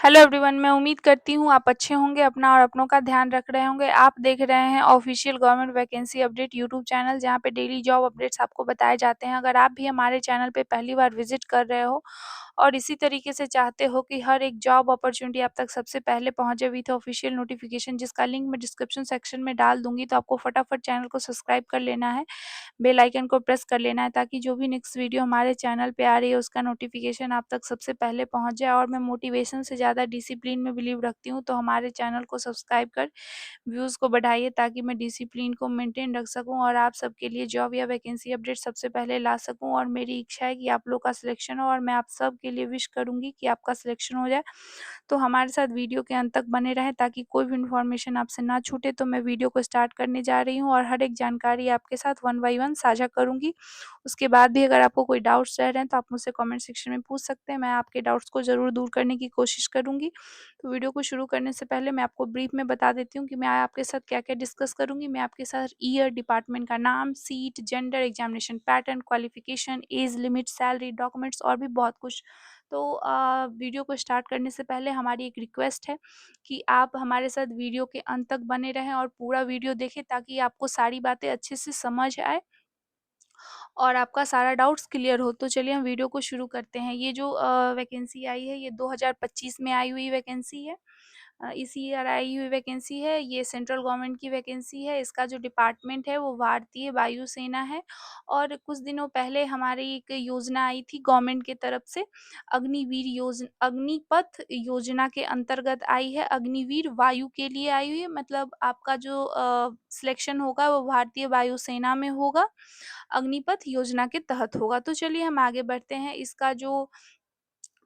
Hello everyone, मैं उम्मीद करती हूँ आप अच्छे होंगे, अपना और अपनों का ध्यान रख रहे होंगे। आप देख रहे हैं official government vacancy update YouTube channel, जहाँ पे डेली जॉब अपडेट्स आपको बताए जाते हैं। अगर आप भी हमारे चैनल पे पहली बार विजिट कर रहे हो और इसी तरीके से चाहते हो कि हर एक जॉब अपॉर्चुनिटी आप तक सबसे पहले पहुंचे विथ ऑफिशियल नोटिफिकेशन, जिसका लिंक मैं डिस्क्रिप्शन सेक्शन में डाल दूंगी, तो आपको फटाफट चैनल को सब्सक्राइब कर लेना है, बेल आइकन को प्रेस कर लेना है, ताकि जो भी नेक्स्ट वीडियो हमारे चैनल पे आ रही है उसका नोटिफिकेशन आप तक सबसे पहले पहुंच जाए। और मैं मोटिवेशन से ज़्यादा डिसिप्लिन में बिलीव रखती हूँ, तो हमारे चैनल को सब्सक्राइब कर व्यूज़ को बढ़ाइए, ताकि मैं डिसिप्लिन को मेंटेन रख सकूँ और आप सबके लिए जॉब या वैकेंसी अपडेट सबसे पहले ला सकूँ। और मेरी इच्छा है कि आप लोग का सिलेक्शन हो, और मैं आप सब के लिए विश करूँगी कि आपका सिलेक्शन हो जाए। तो हमारे साथ वीडियो के अंत तक बने रहें, ताकि कोई भी इन्फॉर्मेशन आपसे ना छूटे। तो मैं वीडियो को स्टार्ट करने जा रही हूँ और हर एक जानकारी आपके साथ वन बाय वन साझा करूँगी। उसके बाद भी अगर आपको कोई डाउट्स रह रहे हैं तो आप मुझसे कमेंट सेक्शन में पूछ सकते हैं, मैं आपके डाउट्स को ज़रूर दूर करने की कोशिश करूँगी। तो वीडियो को शुरू करने से पहले मैं आपको ब्रीफ में बता देती हूँ कि मैं आपके साथ क्या-क्या डिस्कस करूँगी। मैं आपके साथ ईयर, डिपार्टमेंट का नाम, seat, gender, examination pattern, qualification, age limit, salary, documents और भी बहुत कुछ। तो वीडियो को स्टार्ट करने से पहले हमारी एक रिक्वेस्ट है कि आप हमारे साथ वीडियो के अंत तक बने रहें और पूरा वीडियो देखें, ताकि आपको सारी बातें अच्छे से समझ आए और आपका सारा डाउट्स क्लियर हो। तो चलिए हम वीडियो को शुरू करते हैं। ये जो वैकेंसी आई है, ये 2025 में आई हुई वैकेंसी है। इस ईयर आई हुई वैकेंसी है। ये सेंट्रल गवर्नमेंट की वैकेंसी है। इसका जो डिपार्टमेंट है वो भारतीय वायुसेना है। और कुछ दिनों पहले हमारी एक योजना आई थी गवर्नमेंट की तरफ से, अग्निपथ योजना के अंतर्गत आई है। अग्निवीर वायु के लिए आई हुई है, मतलब आपका जो सिलेक्शन होगा वो भारतीय वायुसेना में होगा, अग्निपथ योजना के तहत होगा। तो चलिए हम आगे बढ़ते हैं। इसका जो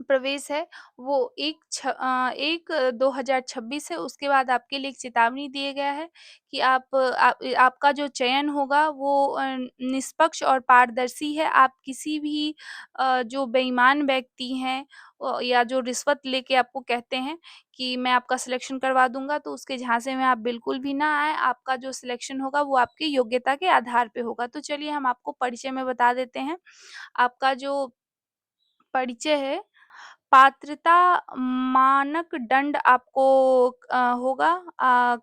प्रवेश है वो 1/2026 है। उसके बाद आपके लिए एक चेतावनी दिया गया है कि आपका जो चयन होगा वो निष्पक्ष और पारदर्शी है। आप किसी भी जो बेईमान व्यक्ति हैं या जो रिश्वत लेके आपको कहते हैं कि मैं आपका सिलेक्शन करवा दूँगा, तो उसके झांसे में आप बिल्कुल भी ना आएँ। आपका जो सिलेक्शन होगा वो आपकी योग्यता के आधार पे होगा। तो चलिए हम आपको परिचय में बता देते हैं। आपका जो परिचय है, पात्रता मानदंड आपको होगा,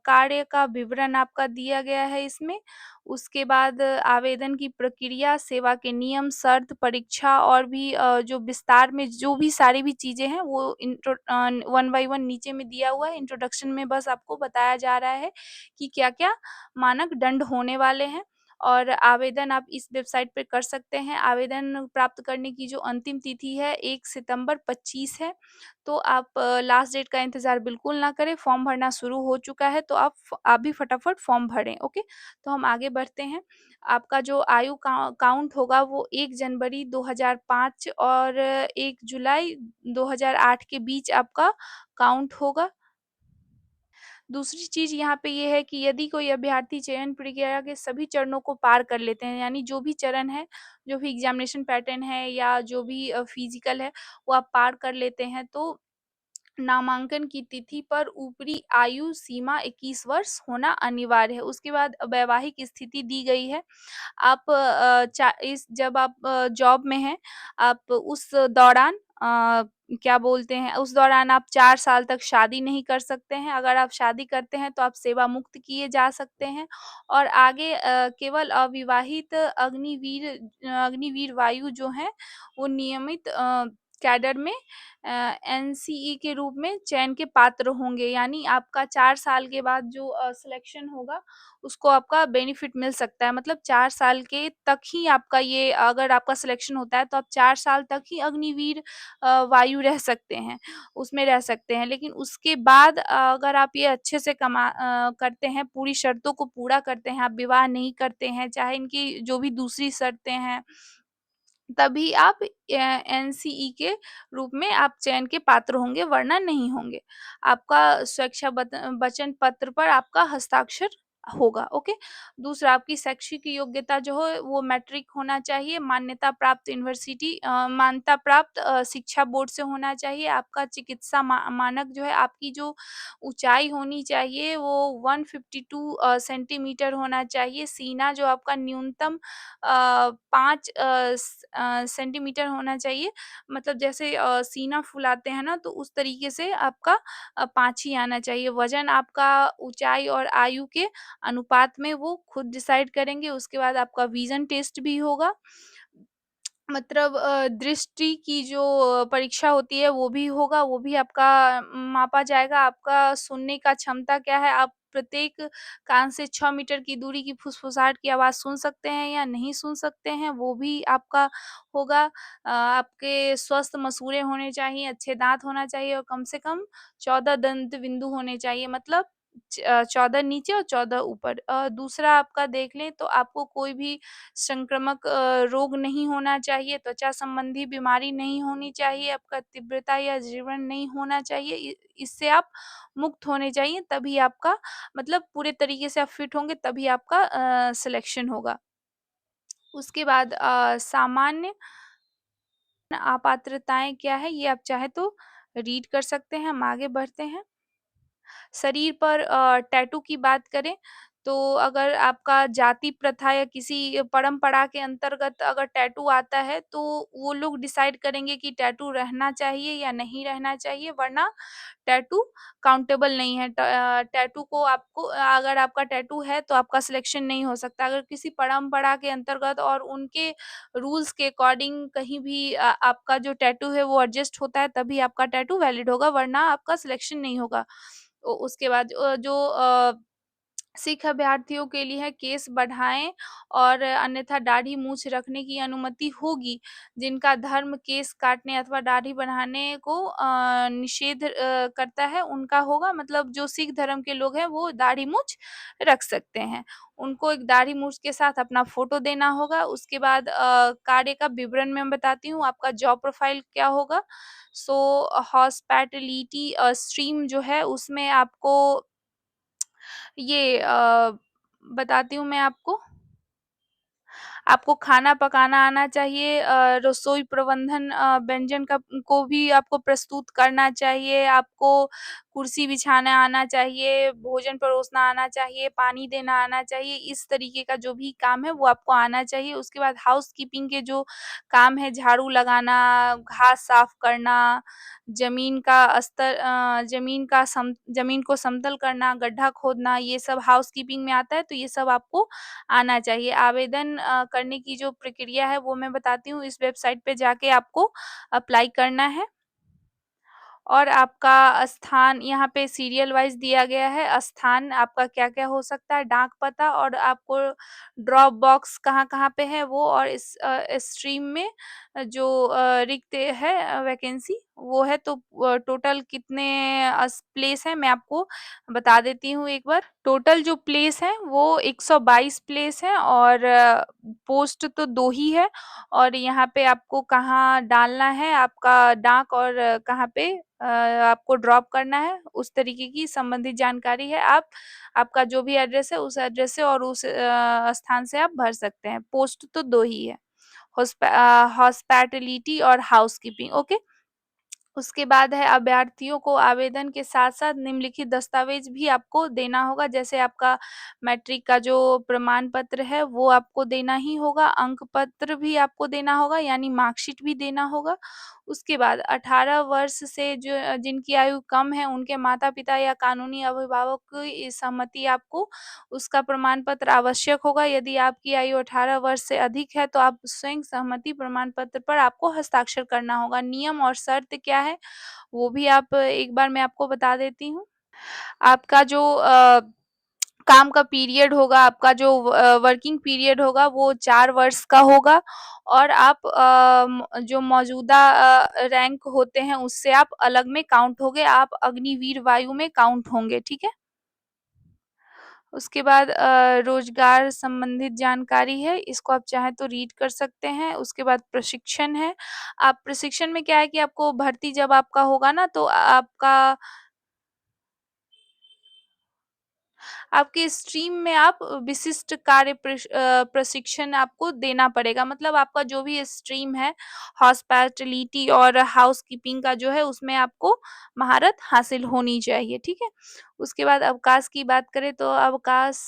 कार्य का विवरण आपका दिया गया है इसमें। उसके बाद आवेदन की प्रक्रिया, सेवा के नियम, शर्त, परीक्षा और भी जो विस्तार में जो भी सारी भी चीज़ें हैं वो वन बाय वन नीचे में दिया हुआ है। इंट्रोडक्शन में बस आपको बताया जा रहा है कि क्या-क्या मानक दंड होने वाले हैं। और आवेदन आप इस वेबसाइट पे कर सकते हैं। आवेदन प्राप्त करने की जो अंतिम तिथि है 1 सितंबर 25 है। तो आप लास्ट डेट का इंतज़ार बिल्कुल ना करें, फॉर्म भरना शुरू हो चुका है, तो आप भी फटाफट फॉर्म भरें, ओके? तो हम आगे बढ़ते हैं। आपका जो आयु काउंट होगा वो 1 जनवरी 2005 और 1 जुलाई 2008 के बीच आपका काउंट होगा। दूसरी चीज़ यहाँ पे ये है कि यदि कोई अभ्यर्थी चयन प्रक्रिया के सभी चरणों को पार कर लेते हैं, यानी जो भी चरण है, जो भी एग्ज़ामिनेशन पैटर्न है या जो भी फिज़िकल है, वो आप पार कर लेते हैं, तो नामांकन की तिथि पर ऊपरी आयु सीमा 21 वर्ष होना अनिवार्य है। उसके बाद वैवाहिक स्थिति दी गई है। आप जब आप जॉब में हैं, आप उस दौरान क्या बोलते हैं, उस दौरान आप 4 साल तक शादी नहीं कर सकते हैं। अगर आप शादी करते हैं तो आप सेवा मुक्त किए जा सकते हैं। और आगे केवल अविवाहित अग्निवीर वायु जो हैं, वो नियमित कैडर में एनसीई के रूप में चयन के पात्र होंगे। यानी आपका 4 साल के बाद जो सिलेक्शन होगा, उसको आपका बेनिफिट मिल सकता है। मतलब 4 साल के तक ही आपका ये, अगर आपका सिलेक्शन होता है तो आप 4 साल तक ही अग्निवीर वायु रह सकते हैं, उसमें रह सकते हैं। लेकिन उसके बाद अगर आप ये अच्छे से करते हैं, पूरी शर्तों को पूरा करते हैं, आप विवाह नहीं करते हैं, चाहे इनकी जो भी दूसरी शर्तें हैं, तभी आप एनसीई के रूप में आप चयन के पात्र होंगे, वरना नहीं होंगे। आपका स्वेच्छा वचन पत्र पर आपका हस्ताक्षर होगा, ओके। दूसरा आपकी शैक्षिक योग्यता जो है वो मैट्रिक होना चाहिए, मान्यता प्राप्त यूनिवर्सिटी मान्यता प्राप्त शिक्षा बोर्ड से होना चाहिए। आपका चिकित्सा मानक जो है आपकी जो ऊँचाई होनी चाहिए वो 152 सेंटीमीटर होना चाहिए। सीना जो आपका न्यूनतम 5 सेंटीमीटर होना चाहिए। मतलब जैसे सीना फुलाते हैं ना तो उस तरीके से आपका 5 ही आना चाहिए। वज़न आपका ऊँचाई और आयु के अनुपात में वो खुद डिसाइड करेंगे। उसके बाद आपका विज़न टेस्ट भी होगा। मतलब दृष्टि की जो परीक्षा होती है वो भी होगा, वो भी आपका मापा जाएगा। आपका सुनने का क्षमता क्या है, आप प्रत्येक कान से 6 मीटर की दूरी की फुसफुसाहट की आवाज़ सुन सकते हैं या नहीं सुन सकते हैं, वो भी आपका होगा। आपके स्वस्थ मसूड़े होने चाहिए, अच्छे दाँत होना चाहिए और कम से कम 14 दंत बिंदु होने चाहिए, मतलब 14 नीचे और 14 ऊपर। दूसरा आपका देख लें तो आपको कोई भी संक्रामक रोग नहीं होना चाहिए, त्वचा संबंधी बीमारी नहीं होनी चाहिए, आपका तीव्रता या जीवन नहीं होना चाहिए। इससे आप मुक्त होने चाहिए, तभी आपका मतलब पूरे तरीके से आप फिट होंगे, तभी आपका सिलेक्शन होगा। उसके बाद सामान्य अपात्रताएँ क्या है, ये आप चाहे तो रीड कर सकते हैं। हम आगे बढ़ते हैं। शरीर पर टैटू की बात करें तो अगर आपका जाति प्रथा या किसी परंपरा के अंतर्गत अगर टैटू आता है तो वो लोग डिसाइड करेंगे कि टैटू रहना चाहिए या नहीं रहना चाहिए, वरना टैटू काउंटेबल नहीं है। टैटू को आपको अगर आपका टैटू है तो आपका सिलेक्शन नहीं हो सकता। अगर किसी परंपरा के अंतर्गत और उनके रूल्स के अकॉर्डिंग कहीं भी आपका जो टैटू है वो एडजस्ट होता है, तभी आपका टैटू वैलिड होगा, वरना आपका सिलेक्शन नहीं होगा। उसके बाद जो सिख अभ्यर्थियों के लिए है केस बढ़ाएँ और अन्यथा दाढ़ी मूँछ रखने की अनुमति होगी। जिनका धर्म केस काटने अथवा दाढ़ी बढ़ाने को निषेध करता है, उनका होगा, मतलब जो सिख धर्म के लोग हैं वो दाढ़ी मूँछ रख सकते हैं। उनको एक दाढ़ी मूँछ के साथ अपना फ़ोटो देना होगा। उसके बाद कार्य का विवरण मैं बताती हूँ, आपका जॉब प्रोफ़ाइल क्या होगा। सो हॉस्पिटैलिटी स्ट्रीम जो है उसमें आपको ये बताती हूँ मैं आपको। आपको खाना पकाना आना चाहिए, रसोई प्रबंधन व्यंजन का को भी आपको प्रस्तुत करना चाहिए, आपको कुर्सी बिछाना आना चाहिए, भोजन परोसना आना चाहिए, पानी देना आना चाहिए, इस तरीके का जो भी काम है वो आपको आना चाहिए। उसके बाद हाउसकीपिंग के जो काम है, झाड़ू लगाना, घास साफ करना, ज़मीन को समतल करना, गड्ढा खोदना, ये सब हाउसकीपिंग में आता है, तो ये सब आपको आना चाहिए। आवेदन करने की जो प्रक्रिया है वो मैं बताती हूँ, इस वेबसाइट पे जाके आपको अप्लाई करना है। और आपका स्थान यहाँ पे सीरियल वाइज़ दिया गया है, स्थान आपका क्या-क्या हो सकता है, डाक पता और आपको ड्रॉप बॉक्स कहाँ-कहाँ पे है वो, और इस स्ट्रीम में जो रिक्त है वैकेंसी वो है, तो टोटल कितने प्लेस हैं मैं आपको बता देती हूँ एक बार। टोटल जो प्लेस हैं वो 122 प्लेस हैं और पोस्ट तो 2 ही है, और यहाँ पे आपको कहाँ डालना है, आपका डाक और कहाँ पे आपको ड्रॉप करना है, उस तरीके की संबंधित जानकारी है। आपका जो भी एड्रेस है उस एड्रेस से और उस स्थान से आप भर सकते हैं। पोस्ट तो 2 ही है, हॉस्पिटैलिटी और हाउसकीपिंग, ओके। उसके बाद है अभ्यर्थियों को आवेदन के साथ-साथ निम्नलिखित दस्तावेज़ भी आपको देना होगा, जैसे आपका मैट्रिक का जो प्रमाण पत्र है वो आपको देना ही होगा, अंक पत्र भी आपको देना होगा, यानी मार्कशीट भी देना होगा। उसके बाद 18 वर्ष से जो जिनकी आयु कम है उनके माता-पिता या कानूनी अभिभावक की सहमति आपको उसका प्रमाण पत्र आवश्यक होगा। यदि आपकी आयु 18 वर्ष से अधिक है तो आप स्वयं सहमति प्रमाण पत्र पर आपको हस्ताक्षर करना होगा। नियम और शर्त क्या है, वो भी आप एक बार मैं आपको बता देती हूँ। आपका जो काम का पीरियड होगा, आपका जो वर्किंग पीरियड होगा वो 4 वर्ष का होगा, और आप जो मौजूदा रैंक होते हैं उससे आप अलग में काउंट होंगे, आप अग्निवीर वायु में काउंट होंगे, ठीक है? उसके बाद रोज़गार संबंधित जानकारी है, इसको आप चाहें तो रीड कर सकते हैं। उसके बाद प्रशिक्षण है, आप प्रशिक्षण में क्या है कि आपको भर्ती जब आपका होगा ना तो आपके स्ट्रीम में आप विशिष्ट कार्य प्रशिक्षण आपको देना पड़ेगा। मतलब आपका जो भी स्ट्रीम है, हॉस्पिटैलिटी और हाउसकीपिंग का जो है, उसमें आपको महारत हासिल होनी चाहिए, ठीक है? उसके बाद अवकाश की बात करें तो अवकाश,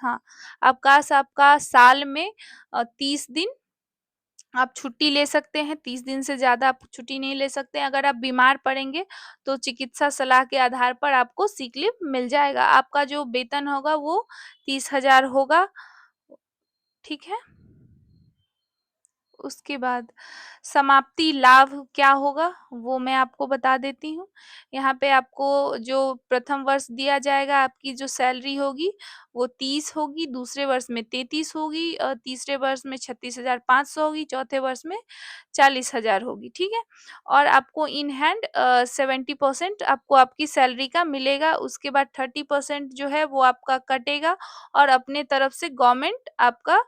हाँ, अवकाश आपका साल में 30 दिन आप छुट्टी ले सकते हैं, 30 दिन से ज़्यादा आप छुट्टी नहीं ले सकते हैं। अगर आप बीमार पड़ेंगे, तो चिकित्सा सलाह के आधार पर आपको सिक लीव मिल जाएगा। आपका जो वेतन होगा वो 30,000 होगा, ठीक है? उसके बाद समाप्ति लाभ क्या होगा, वो मैं आपको बता देती हूँ। यहाँ पे आपको जो प्रथम वर्ष दिया जाएगा, आपकी जो सैलरी होगी वो 30 होगी, दूसरे वर्ष में 33 होगी, तीसरे वर्ष में 36,500 होगी, चौथे वर्ष में 40,000 होगी, ठीक है? और आपको इन हैंड 70% आपको आपकी सैलरी का मिलेगा। उसके बाद 30% जो है वो आपका कटेगा और अपने तरफ से गवर्नमेंट आपका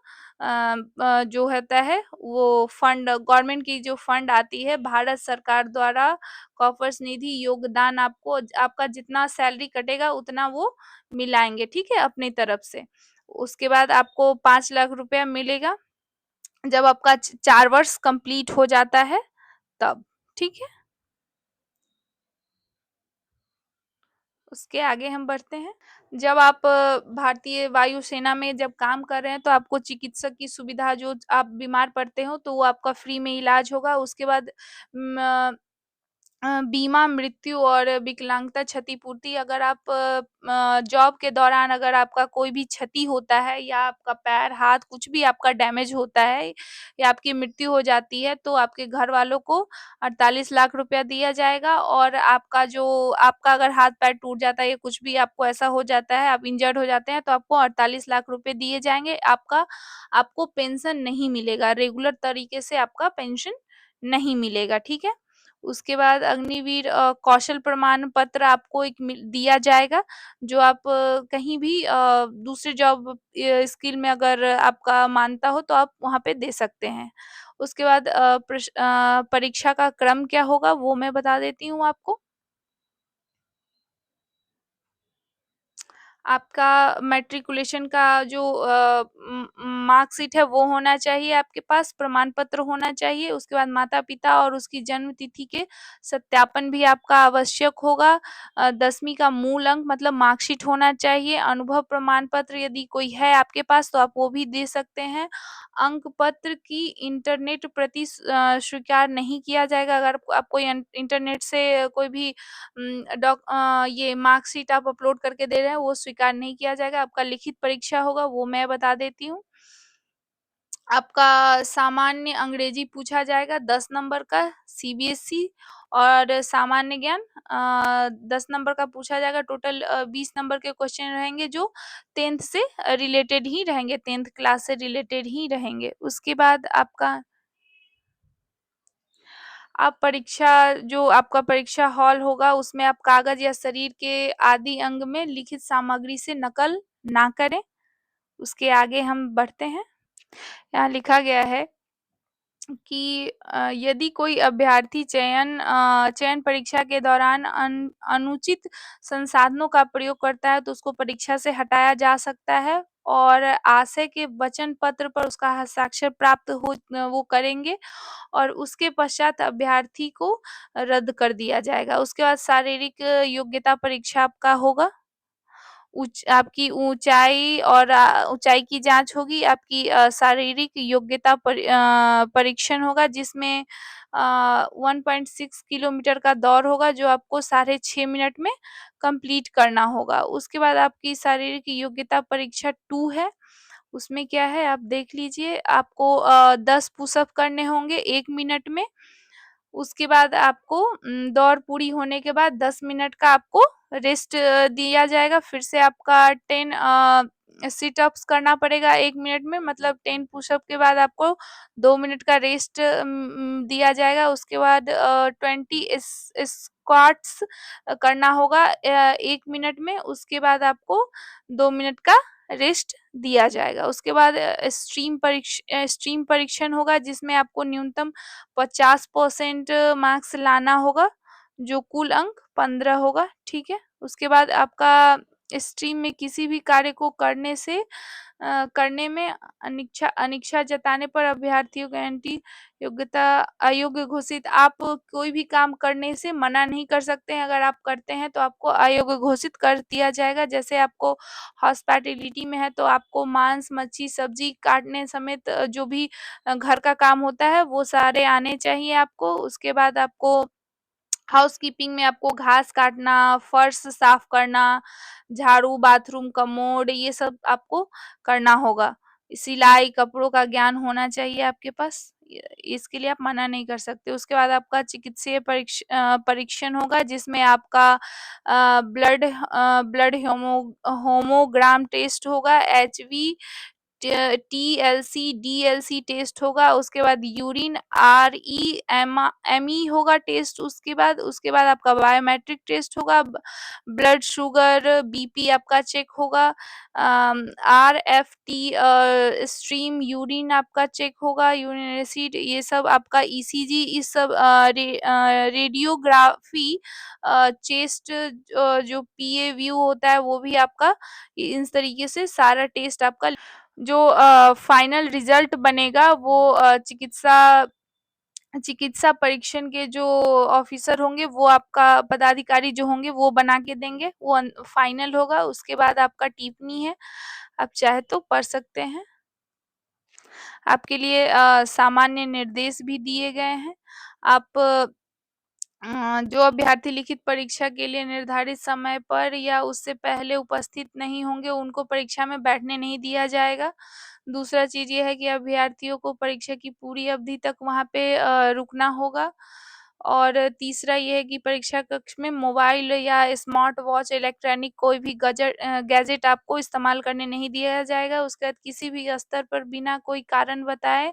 जो होता है वो फंड, गवर्नमेंट की जो फंड आती है भारत सरकार द्वारा, कॉर्पस निधि योगदान, आपको आपका जितना सैलरी कटेगा उतना वो मिलाएँगे, ठीक है? अपनी तरफ से। उसके बाद आपको 5 लाख रुपया मिलेगा, जब आपका 4 वर्ष कंप्लीट हो जाता है तब, ठीक है? उसके आगे हम बढ़ते हैं। जब आप भारतीय वायुसेना में जब काम कर रहे हैं, तो आपको चिकित्सक की सुविधा, जो आप बीमार पड़ते हो तो वो आपका फ्री में इलाज होगा। उसके बाद बीमा, मृत्यु और विकलांगता क्षतिपूर्ति, अगर आप जॉब के दौरान अगर आपका कोई भी क्षति होता है या आपका पैर, हाथ कुछ भी आपका डैमेज होता है या आपकी मृत्यु हो जाती है, तो आपके घर वालों को 48 लाख रुपया दिया जाएगा। और आपका अगर हाथ-पैर टूट जाता है या कुछ भी आपको ऐसा हो जाता है, आप इंजर्ड हो जाते हैं, तो आपको 48 लाख रुपए दिए जाएँगे। आपको पेंशन नहीं मिलेगा, रेगुलर तरीके से आपका पेंशन नहीं मिलेगा, ठीक है? उसके बाद अग्निवीर कौशल प्रमाण पत्र आपको एक दिया जाएगा, जो आप कहीं भी दूसरे जॉब स्किल में अगर आपका मानता हो तो आप वहाँ पे दे सकते हैं। उसके बाद परीक्षा का क्रम क्या होगा वो मैं बता देती हूँ आपको। आपका मैट्रिकुलेशन का जो मार्कशीट है वो होना चाहिए आपके पास, प्रमाण पत्र होना चाहिए। उसके बाद माता-पिता और उसकी जन्म तिथि के सत्यापन भी आपका आवश्यक होगा। 10वीं का मूल अंक मतलब मार्कशीट होना चाहिए। अनुभव प्रमाण पत्र यदि कोई है आपके पास तो आप वो भी दे सकते हैं। अंक पत्र की इंटरनेट प्रति स्वीकार नहीं किया जाएगा। अगर आप कोई इंटरनेट से कोई भी ये मार्कशीट आप अपलोड करके दे रहे हैं, वो स्वीकार नहीं किया जाएगा। आपका लिखित परीक्षा होगा, वो मैं बता देती हूँ। आपका सामान्य अंग्रेजी पूछा जाएगा 10 नंबर का, सीबीएसई, और सामान्य ज्ञान 10 नंबर का पूछा जाएगा। टोटल 20 नंबर के क्वेश्चन रहेंगे, जो 10th से रिलेटेड ही रहेंगे, 10th क्लास से रिलेटेड ही रहेंगे। उसके बाद जो आपका परीक्षा हॉल होगा, उसमें आप कागज़ या शरीर के आदि अंग में लिखित सामग्री से नकल ना करें। उसके आगे हम बढ़ते हैं। यहाँ लिखा गया है कि यदि कोई अभ्यर्थी चयन परीक्षा के दौरान अनुचित संसाधनों का प्रयोग करता है, तो उसको परीक्षा से हटाया जा सकता है और आशय के वचन पत्र पर उसका हस्ताक्षर प्राप्त हो वो करेंगे और उसके पश्चात अभ्यर्थी को रद्द कर दिया जाएगा। उसके बाद शारीरिक योग्यता परीक्षा आपका होगा। आपकी ऊँचाई और ऊँचाई की जाँच होगी, आपकी शारीरिक योग्यता परीक्षण होगा, जिसमें 1.6 किलोमीटर का दौड़ होगा, जो आपको साढ़े 6 मिनट में कंप्लीट करना होगा। उसके बाद आपकी शारीरिक योग्यता परीक्षा 2 है, उसमें क्या है आप देख लीजिए। आपको 10 पुशअप करने होंगे 1 मिनट में। उसके बाद आपको दौड़ पूरी होने के बाद 10 मिनट का आपको रेस्ट दिया जाएगा। फिर से आपका 10 सिट अप्स करना पड़ेगा 1 मिनट में, मतलब 10 पुशअप के बाद आपको 2 मिनट का रेस्ट दिया जाएगा। उसके बाद 20 स्क्वाट्स करना होगा 1 मिनट में। उसके बाद आपको 2 मिनट का रेस्ट दिया जाएगा। उसके बाद स्ट्रीम परीक्षण होगा, जिसमें आपको न्यूनतम 50% मार्क्स लाना होगा, जो कुल अंक 15 होगा, ठीक है? उसके बाद आपका स्ट्रीम में किसी भी कार्य को करने में अनिच्छा जताने पर अभ्यर्थियों को एंटी योग्यता अयोग्य घोषित आप कोई भी काम करने से मना नहीं कर सकते हैं। अगर आप करते हैं तो आपको अयोग्य घोषित कर दिया जाएगा। जैसे आपको हॉस्पिटैलिटी में है तो आपको मांस, मच्छी, सब्जी काटने समेत जो भी घर का काम होता है वो सारे आने चाहिए आपको। उसके बाद आपको हाउसकीपिंग में आपको घास काटना, फर्श साफ करना, झाड़ू, बाथरूम, कमोड ये सब आपको करना होगा। सिलाई, कपड़ों का ज्ञान होना चाहिए आपके पास। इसके लिए आप मना नहीं कर सकते। उसके बाद आपका चिकित्सीय परीक्षण होगा जिसमें आपका ब्लड होमोग्राम टेस्ट होगा, एचबी टीएलसी, डीएलसी टेस्ट होगा। उसके बाद यूरिन एमई होगा टेस्ट। उसके बाद आपका बायोमेट्रिक टेस्ट होगा। ब्लड शुगर, बीपी आपका चेक होगा। आरएफटी स्ट्रीम यूरिन आपका चेक होगा। यूरिन एसिड ये सब आपका ईसीजी इस सब रेडियोग्राफी चेस्ट जो पीए व्यू होता है वो भी आपका इस तरीके से सारा टेस्ट आपका जो फाइनल रिजल्ट बनेगा वो चिकित्सा परीक्षण के जो ऑफिसर होंगे वो आपका पदाधिकारी जो होंगे वो बना के देंगे। वो फाइनल होगा। उसके बाद आपका टिप्पणी है, आप चाहे तो पढ़ सकते हैं। आपके लिए सामान्य निर्देश भी दिए गए हैं। आप जो अभ्यर्थी लिखित परीक्षा के लिए निर्धारित समय पर या उससे पहले उपस्थित नहीं होंगे उनको परीक्षा में बैठने नहीं दिया जाएगा। दूसरा चीज़ ये है कि अभ्यर्थियों को परीक्षा की पूरी अवधि तक वहाँ पे रुकना होगा। और तीसरा ये है कि परीक्षा कक्ष में मोबाइल या स्मार्ट वॉच, इलेक्ट्रॉनिक कोई भी गैजेट आपको इस्तेमाल करने नहीं दिया जाएगा। उसके बाद किसी भी स्तर पर बिना कोई कारण बताए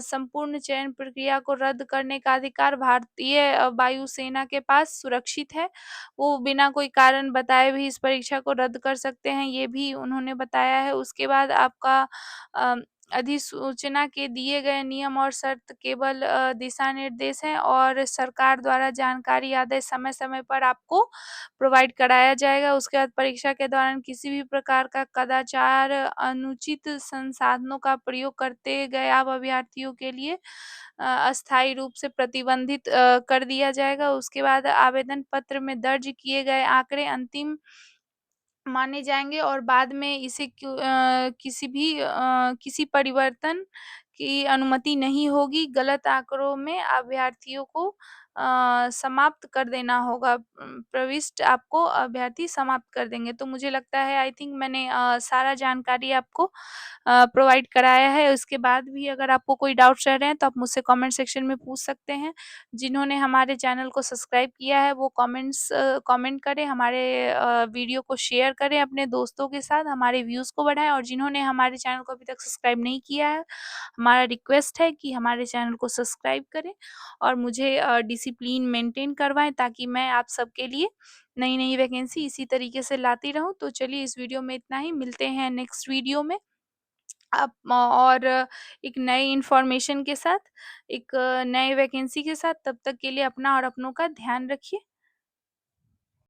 संपूर्ण चयन प्रक्रिया को रद्द करने का अधिकार भारतीय वायुसेना के पास सुरक्षित है। वो बिना कोई कारण बताए भी इस परीक्षा को रद्द कर सकते हैं, ये भी उन्होंने बताया है। उसके बाद आपका अ, अधिसूचना के दिए गए नियम और शर्त केवल दिशा निर्देश हैं और सरकार द्वारा जानकारी आदेश समय-समय पर आपको प्रोवाइड कराया जाएगा। उसके बाद परीक्षा के दौरान किसी भी प्रकार का कदाचार, अनुचित संसाधनों का प्रयोग करते गए आप अभ्यर्थियों के लिए अस्थायी रूप से प्रतिबंधित कर दिया जाएगा। उसके बाद आवेदन पत्र में दर्ज किए गए आंकड़े अंतिम माने जाएँगे और बाद में इसे किसी परिवर्तन की अनुमति नहीं होगी। गलत आंकड़ों में अभ्यर्थियों को समाप्त कर देना होगा। प्रविष्ट आपको अभ्यर्थी समाप्त कर देंगे। तो मुझे लगता है आई थिंक मैंने सारा जानकारी आपको प्रोवाइड कराया है। उसके बाद भी अगर आपको कोई डाउट्स रह रहे हैं तो आप मुझसे कमेंट सेक्शन में पूछ सकते हैं। जिन्होंने हमारे चैनल को सब्सक्राइब किया है वो कमेंट करें, हमारे वीडियो को शेयर करें अपने दोस्तों के साथ, हमारे व्यूज़ को बढ़ाएँ और जिन्होंने हमारे चैनल को अभी तक सब्सक्राइब नहीं किया है, हमारा रिक्वेस्ट है कि हमारे चैनल को सब्सक्राइब करें और मुझे डिसिप्लिन मेंटेन करवाएँ ताकि मैं आप सबके लिए नई-नई वैकेंसी इसी तरीके से लाती रहूँ। तो चलिए इस वीडियो में इतना ही, मिलते हैं नेक्स्ट वीडियो में। आप और एक नई इन्फॉर्मेशन के साथ, एक नए वैकेंसी के साथ, तब तक के लिए अपना और अपनों का ध्यान रखिए।